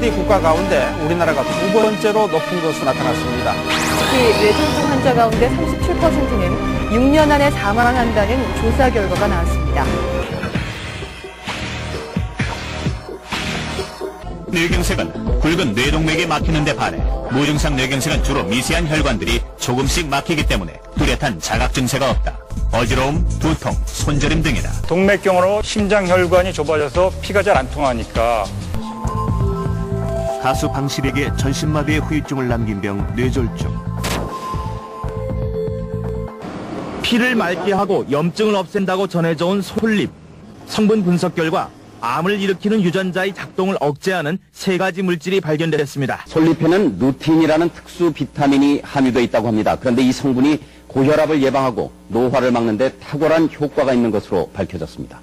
OECD 국가 가운데 우리나라가 두 번째로 높은 것으로 나타났습니다. 특히 뇌졸중 환자 가운데 37%는 6년 안에 사망한다는 조사 결과가 나왔습니다. 뇌경색은 굵은 뇌동맥이 막히는 데 반해 무증상 뇌경색은 주로 미세한 혈관들이 조금씩 막히기 때문에 뚜렷한 자각 증세가 없다. 어지러움, 두통, 손저림 등이다. 동맥경으로 심장 혈관이 좁아져서 피가 잘 안 통하니까. 가수 방실에게 전신마비의 후유증을 남긴 병 뇌졸중. 피를 맑게 하고 염증을 없앤다고 전해져 온 솔잎. 성분 분석 결과 암을 일으키는 유전자의 작동을 억제하는 세 가지 물질이 발견됐습니다. 솔잎에는 루틴이라는 특수 비타민이 함유되어 있다고 합니다. 그런데 이 성분이 고혈압을 예방하고 노화를 막는 데 탁월한 효과가 있는 것으로 밝혀졌습니다.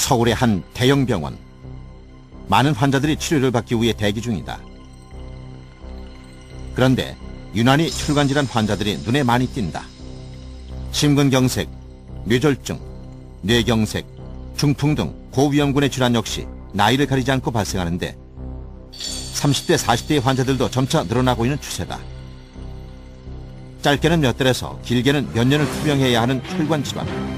서울의 한 대형 병원. 많은 환자들이 치료를 받기 위해 대기 중이다. 그런데 유난히 혈관질환 환자들이 눈에 많이 띈다. 심근경색, 뇌졸중, 뇌경색, 중풍 등 고위험군의 질환 역시 나이를 가리지 않고 발생하는데 30대, 40대의 환자들도 점차 늘어나고 있는 추세다. 짧게는 몇 달에서 길게는 몇 년을 투병해야 하는 혈관질환.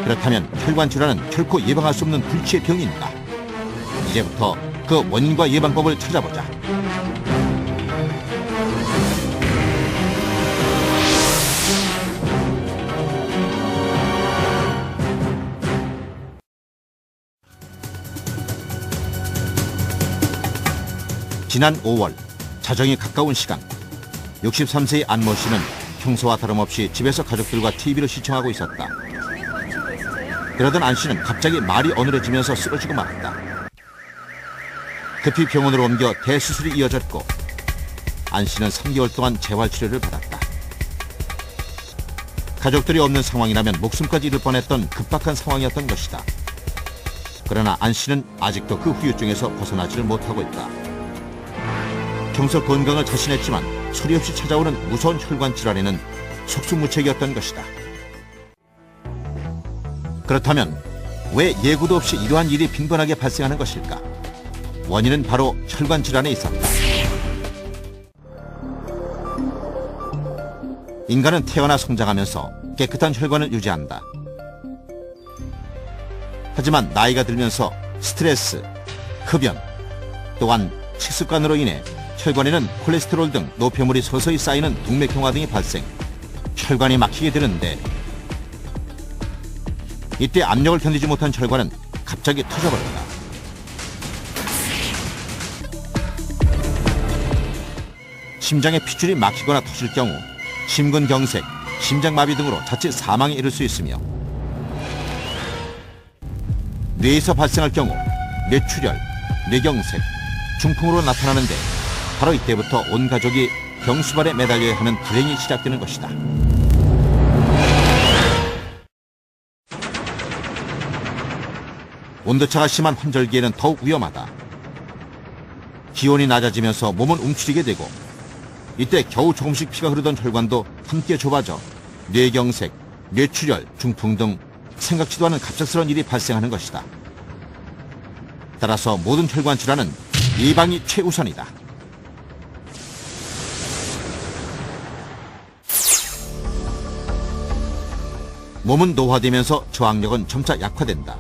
그렇다면 혈관질환은 결코 예방할 수 없는 불치의 병인가? 이제부터 그 원인과 예방법을 찾아보자. 지난 5월, 자정이 가까운 시간, 63세의 안모 씨는 평소와 다름없이 집에서 가족들과 TV를 시청하고 있었다. 그러던 안 씨는 갑자기 말이 어눌해지면서 쓰러지고 말았다. 급히 병원으로 옮겨 대수술이 이어졌고 안 씨는 3개월 동안 재활치료를 받았다. 가족들이 없는 상황이라면 목숨까지 잃을 뻔했던 급박한 상황이었던 것이다. 그러나 안 씨는 아직도 그 후유증에서 벗어나지를 못하고 있다. 평소 건강을 자신했지만 소리 없이 찾아오는 무서운 혈관 질환에는 속수무책이었던 것이다. 그렇다면 왜 예고도 없이 이러한 일이 빈번하게 발생하는 것일까? 원인은 바로 혈관 질환에 있었다. 인간은 태어나 성장하면서 깨끗한 혈관을 유지한다. 하지만 나이가 들면서 스트레스, 흡연, 또한 식습관으로 인해 혈관에는 콜레스테롤 등 노폐물이 서서히 쌓이는 동맥경화 등이 발생, 혈관이 막히게 되는데 이때 압력을 견디지 못한 혈관은 갑자기 터져버린다. 심장의 핏줄이 막히거나 터질 경우 심근경색, 심장마비 등으로 자칫 사망에 이를 수 있으며 뇌에서 발생할 경우 뇌출혈, 뇌경색, 중풍으로 나타나는데 바로 이때부터 온 가족이 병수발에 매달려야 하는 불행이 시작되는 것이다. 온도차가 심한 환절기에는 더욱 위험하다. 기온이 낮아지면서 몸은 움츠리게 되고 이때 겨우 조금씩 피가 흐르던 혈관도 함께 좁아져 뇌경색, 뇌출혈, 중풍 등 생각지도 않은 갑작스러운 일이 발생하는 것이다. 따라서 모든 혈관 질환은 예방이 최우선이다. 몸은 노화되면서 저항력은 점차 약화된다.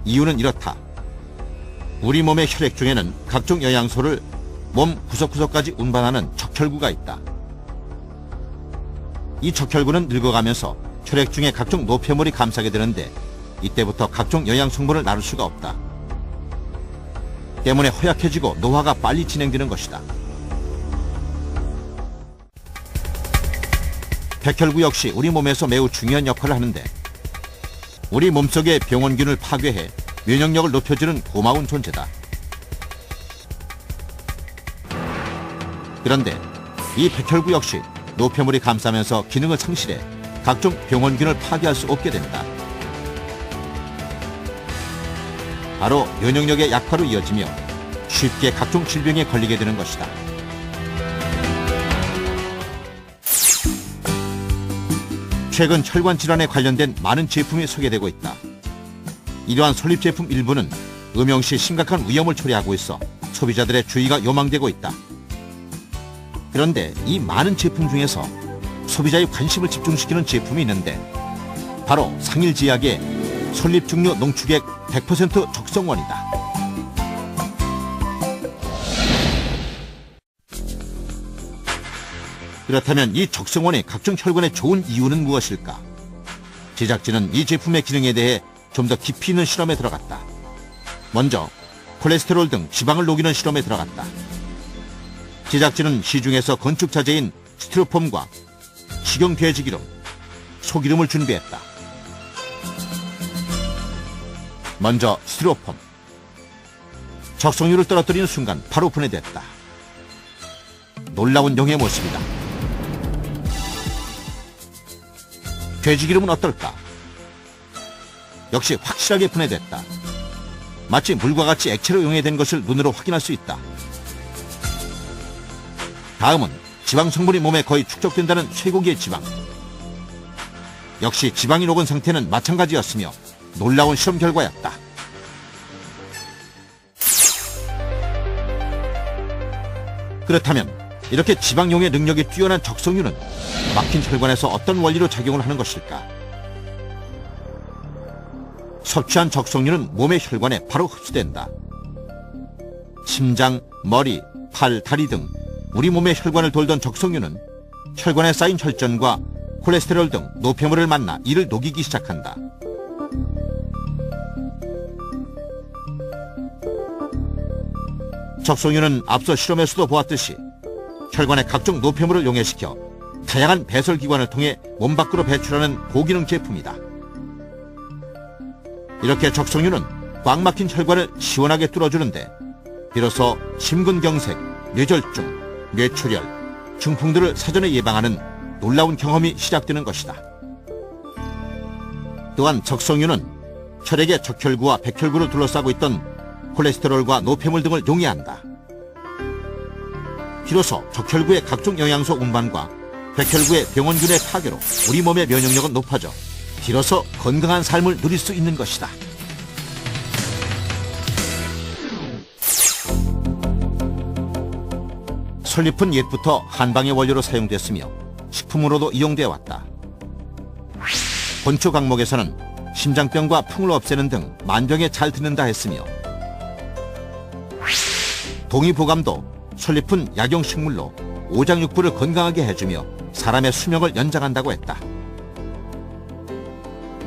이유는 이렇다. 우리 몸의 혈액 중에는 각종 영양소를 몸 구석구석까지 운반하는 적혈구가 있다. 이 적혈구는 늙어가면서 혈액 중에 각종 노폐물이 감싸게 되는데 이때부터 각종 영양 성분을 나눌 수가 없다. 때문에 허약해지고 노화가 빨리 진행되는 것이다. 백혈구 역시 우리 몸에서 매우 중요한 역할을 하는데 우리 몸속의 병원균을 파괴해 면역력을 높여주는 고마운 존재다. 그런데 이 백혈구 역시 노폐물이 감싸면서 기능을 상실해 각종 병원균을 파괴할 수 없게 된다. 바로 면역력의 약화로 이어지며 쉽게 각종 질병에 걸리게 되는 것이다. 최근 혈관 질환에 관련된 많은 제품이 소개되고 있다. 이러한 설립 제품 일부는 음용시 심각한 위험을 초래하고 있어 소비자들의 주의가 요망되고 있다. 그런데 이 많은 제품 중에서 소비자의 관심을 집중시키는 제품이 있는데 바로 상일제약의 솔잎중류 농축액 100% 적성원이다. 그렇다면 이 적성원이 각종 혈관에 좋은 이유는 무엇일까? 제작진은 이 제품의 기능에 대해 좀 더 깊이 있는 실험에 들어갔다. 먼저 콜레스테롤 등 지방을 녹이는 실험에 들어갔다. 제작진은 시중에서 건축자재인 스티로폼과 식용 돼지기름, 소기름을 준비했다. 먼저 스티로폼. 적성유를 떨어뜨리는 순간 바로 분해됐다. 놀라운 용의 모습이다. 돼지기름은 어떨까? 역시 확실하게 분해됐다. 마치 물과 같이 액체로 용해된 것을 눈으로 확인할 수 있다. 다음은 지방 성분이 몸에 거의 축적된다는 쇠고기의 지방. 역시 지방이 녹은 상태는 마찬가지였으며 놀라운 실험 결과였다. 그렇다면 이렇게 지방 용해 능력이 뛰어난 적성유는 막힌 혈관에서 어떤 원리로 작용을 하는 것일까? 섭취한 적성유는 몸의 혈관에 바로 흡수된다. 심장, 머리, 팔, 다리 등 우리 몸의 혈관을 돌던 적성유는 혈관에 쌓인 혈전과 콜레스테롤 등 노폐물을 만나 이를 녹이기 시작한다. 적성유는 앞서 실험에서도 보았듯이 혈관의 각종 노폐물을 용해시켜 다양한 배설기관을 통해 몸 밖으로 배출하는 고기능 제품이다. 이렇게 적성유는 꽉 막힌 혈관을 시원하게 뚫어주는데 비로소 심근경색, 뇌졸중, 뇌출혈, 중풍들을 사전에 예방하는 놀라운 경험이 시작되는 것이다. 또한 적성유는 혈액의 적혈구와 백혈구를 둘러싸고 있던 콜레스테롤과 노폐물 등을 용해한다. 비로소 적혈구의 각종 영양소 운반과 백혈구의 병원균의 파괴로 우리 몸의 면역력은 높아져 비로소 건강한 삶을 누릴 수 있는 것이다. 솔잎은 옛부터 한방의 원료로 사용됐으며 식품으로도 이용되어 왔다. 본초 강목에서는 심장병과 풍을 없애는 등 만병에 잘 듣는다 했으며 동의보감도 솔잎은 약용식물로 오장육부를 건강하게 해주며 사람의 수명을 연장한다고 했다.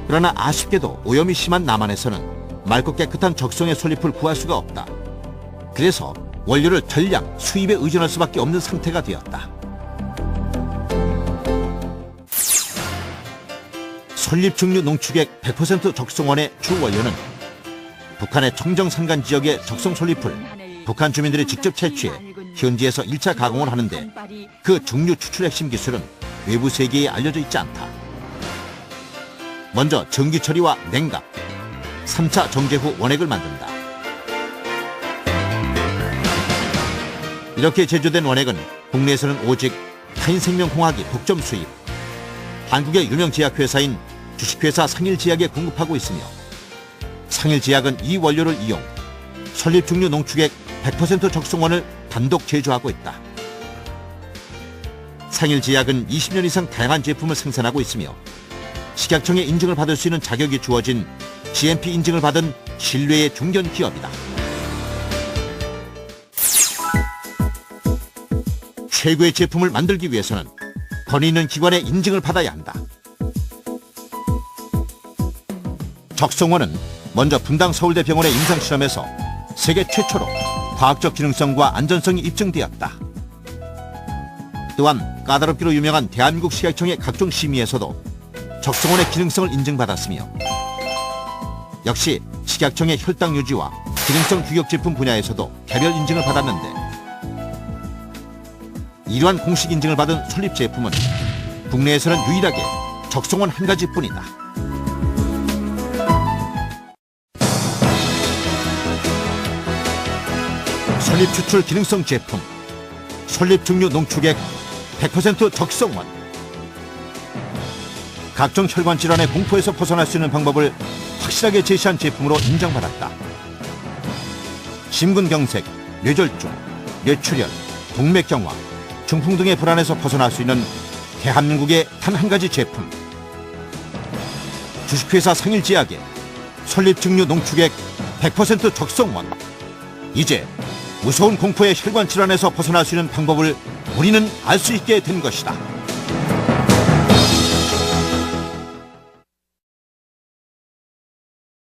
그러나 아쉽게도 오염이 심한 남한에서는 맑고 깨끗한 적성의 솔잎을 구할 수가 없다. 그래서 원료를 전량 수입에 의존할 수밖에 없는 상태가 되었다. 솔잎중류 농축액 100% 적성원의 주 원료는 북한의 청정산간 지역의 적성 솔잎을 북한 주민들이 직접 채취해 현지에서 1차 가공을 하는데 그 중류 추출 핵심 기술은 외부 세계에 알려져 있지 않다. 먼저 전기 처리와 냉각, 3차 정제 후 원액을 만든다. 이렇게 제조된 원액은 국내에서는 오직 타인생명공학이 독점 수입, 한국의 유명 제약회사인 주식회사 상일제약에 공급하고 있으며 상일제약은 이 원료를 이용 솔잎중류 농축액 100% 적성원을 단독 제조하고 있다. 상일제약은 20년 이상 다양한 제품을 생산하고 있으며 식약청의 인증을 받을 수 있는 자격이 주어진 GMP 인증을 받은 신뢰의 중견 기업이다. 최고의 제품을 만들기 위해서는 권위 있는 기관의 인증을 받아야 한다. 적성원은 먼저 분당 서울대병원의 임상실험에서 세계 최초로 과학적 기능성과 안전성이 입증되었다. 또한 까다롭기로 유명한 대한민국 식약청의 각종 심의에서도 적성원의 기능성을 인증받았으며 역시 식약청의 혈당 유지와 기능성 규격 제품 분야에서도 개별 인증을 받았는데 이러한 공식 인증을 받은 솔잎 제품은 국내에서는 유일하게 적성원 한 가지뿐이다. 솔잎 추출 기능성 제품 솔잎중류 농축액 100% 적성원. 각종 혈관 질환의 공포에서 벗어날 수 있는 방법을 확실하게 제시한 제품으로 인정받았다. 심근경색, 뇌졸중, 뇌출혈, 동맥경화, 중풍 등의 불안에서 벗어날 수 있는 대한민국의 단 한 가지 제품. 주식회사 상일제약의 설립증류 농축액 100% 적성원. 이제 무서운 공포의 혈관 질환에서 벗어날 수 있는 방법을 우리는 알 수 있게 된 것이다.